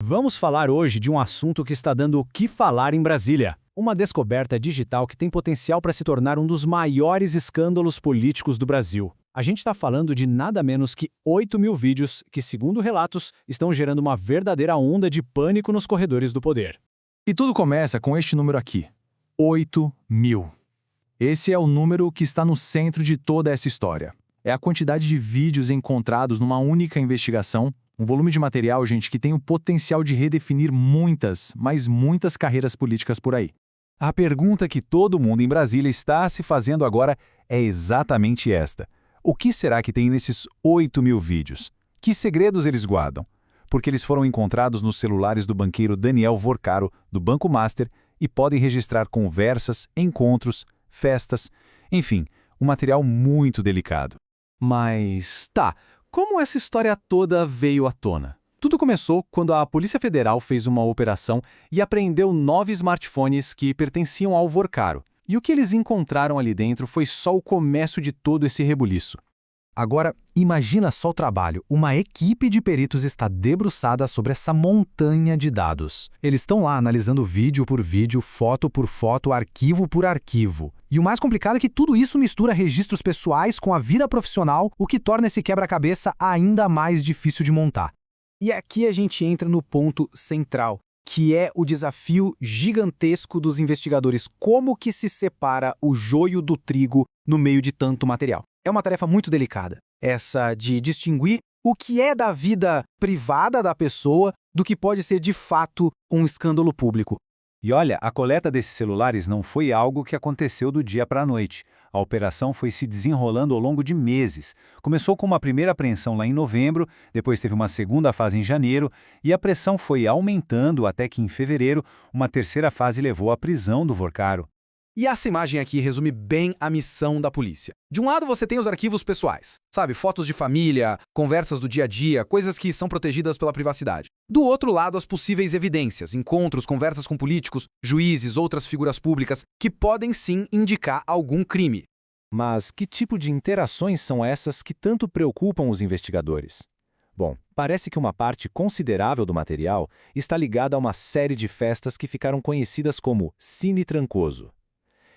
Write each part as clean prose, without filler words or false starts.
Vamos falar hoje de um assunto que está dando o que falar em Brasília. Uma descoberta digital que tem potencial para se tornar um dos maiores escândalos políticos do Brasil. A gente está falando de nada menos que 8.000 vídeos que, segundo relatos, estão gerando uma verdadeira onda de pânico nos corredores do poder. E tudo começa com este número aqui, 8.000. Esse é o número que está no centro de toda essa história. É a quantidade de vídeos encontrados numa única investigação, um volume de material, gente, que tem o potencial de redefinir muitas, mas muitas carreiras políticas por aí. A pergunta que todo mundo em Brasília está se fazendo agora é exatamente esta. O que será que tem nesses 8.000 vídeos? Que segredos eles guardam? Porque eles foram encontrados nos celulares do banqueiro Daniel Vorcaro, do Banco Master, e podem registrar conversas, encontros, festas, enfim, um material muito delicado. Mas, como essa história toda veio à tona? Tudo começou quando a Polícia Federal fez uma operação e apreendeu 9 smartphones que pertenciam ao Vorcaro. E o que eles encontraram ali dentro foi só o começo de todo esse rebuliço. Agora, imagina só o trabalho. Uma equipe de peritos está debruçada sobre essa montanha de dados. Eles estão lá analisando vídeo por vídeo, foto por foto, arquivo por arquivo. E o mais complicado é que tudo isso mistura registros pessoais com a vida profissional, o que torna esse quebra-cabeça ainda mais difícil de montar. E aqui a gente entra no ponto central, que é o desafio gigantesco dos investigadores. Como que se separa o joio do trigo no meio de tanto material? É uma tarefa muito delicada, essa de distinguir o que é da vida privada da pessoa do que pode ser de fato um escândalo público. E olha, a coleta desses celulares não foi algo que aconteceu do dia para a noite. A operação foi se desenrolando ao longo de meses. Começou com uma primeira apreensão lá em novembro, depois teve uma segunda fase em janeiro, e a pressão foi aumentando até que em fevereiro, uma terceira fase levou à prisão do Vorcaro. E essa imagem aqui resume bem a missão da polícia. De um lado você tem os arquivos pessoais, sabe, fotos de família, conversas do dia a dia, coisas que são protegidas pela privacidade. Do outro lado, as possíveis evidências, encontros, conversas com políticos, juízes, outras figuras públicas, que podem sim indicar algum crime. Mas que tipo de interações são essas que tanto preocupam os investigadores? Bom, parece que uma parte considerável do material está ligada a uma série de festas que ficaram conhecidas como Cine Trancoso.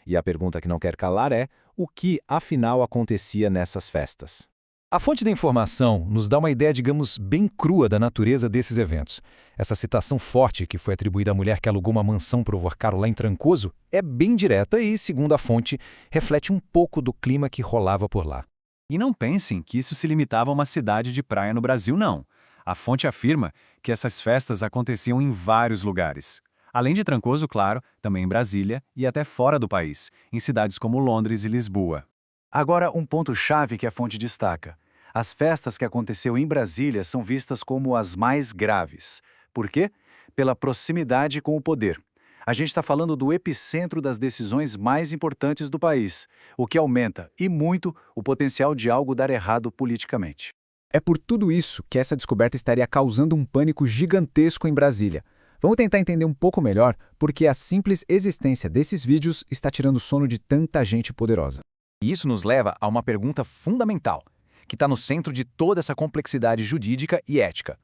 E a pergunta que não quer calar é, o que, afinal, acontecia nessas festas? A fonte da informação nos dá uma ideia, digamos, bem crua da natureza desses eventos. Essa citação forte que foi atribuída à mulher que alugou uma mansão para o Vorcaro lá em Trancoso é bem direta e, segundo a fonte, reflete um pouco do clima que rolava por lá. E não pensem que isso se limitava a uma cidade de praia no Brasil, não. A fonte afirma que essas festas aconteciam em vários lugares. Além de Trancoso, claro, também em Brasília e até fora do país, em cidades como Londres e Lisboa. Agora, um ponto-chave que a fonte destaca. As festas que aconteceu em Brasília são vistas como as mais graves. Por quê? Pela proximidade com o poder. A gente está falando do epicentro das decisões mais importantes do país, o que aumenta, e muito, o potencial de algo dar errado politicamente. É por tudo isso que essa descoberta estaria causando um pânico gigantesco em Brasília. Vamos tentar entender um pouco melhor por que a simples existência desses vídeos está tirando o sono de tanta gente poderosa. E isso nos leva a uma pergunta fundamental, que está no centro de toda essa complexidade jurídica e ética.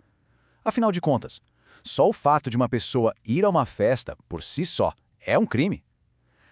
Afinal de contas, só o fato de uma pessoa ir a uma festa, por si só, é um crime?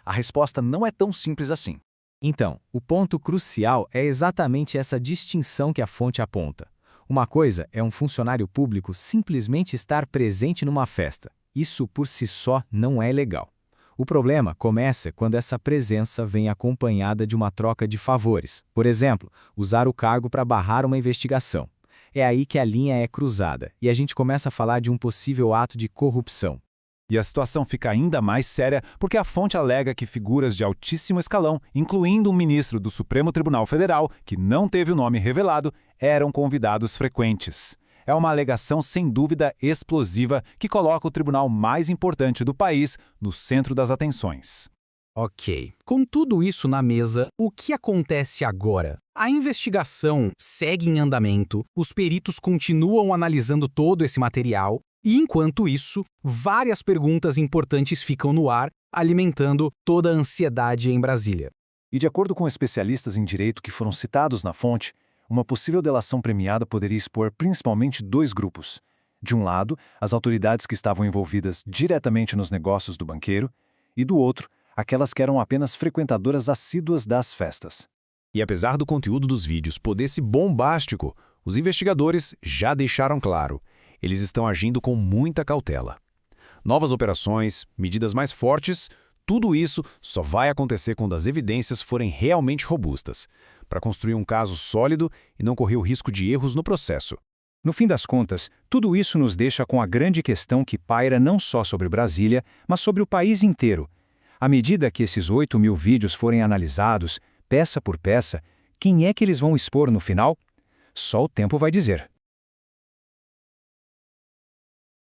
A resposta não é tão simples assim. Então, o ponto crucial é exatamente essa distinção que a fonte aponta. Uma coisa é um funcionário público simplesmente estar presente numa festa. Isso por si só não é legal. O problema começa quando essa presença vem acompanhada de uma troca de favores. Por exemplo, usar o cargo para barrar uma investigação. É aí que a linha é cruzada e a gente começa a falar de um possível ato de corrupção. E a situação fica ainda mais séria porque a fonte alega que figuras de altíssimo escalão, incluindo um ministro do Supremo Tribunal Federal, que não teve o nome revelado, eram convidados frequentes. É uma alegação sem dúvida explosiva que coloca o tribunal mais importante do país no centro das atenções. Ok. Com tudo isso na mesa, o que acontece agora? A investigação segue em andamento, os peritos continuam analisando todo esse material, e enquanto isso, várias perguntas importantes ficam no ar, alimentando toda a ansiedade em Brasília. E de acordo com especialistas em direito que foram citados na fonte, uma possível delação premiada poderia expor principalmente 2 grupos: De um lado, as autoridades que estavam envolvidas diretamente nos negócios do banqueiro, e do outro, aquelas que eram apenas frequentadoras assíduas das festas. E apesar do conteúdo dos vídeos poder ser bombástico, os investigadores já deixaram claro, eles estão agindo com muita cautela. Novas operações, medidas mais fortes, tudo isso só vai acontecer quando as evidências forem realmente robustas, para construir um caso sólido e não correr o risco de erros no processo. No fim das contas, tudo isso nos deixa com a grande questão que paira não só sobre Brasília, mas sobre o país inteiro. À medida que esses 8.000 vídeos forem analisados, peça por peça, quem é que eles vão expor no final? Só o tempo vai dizer.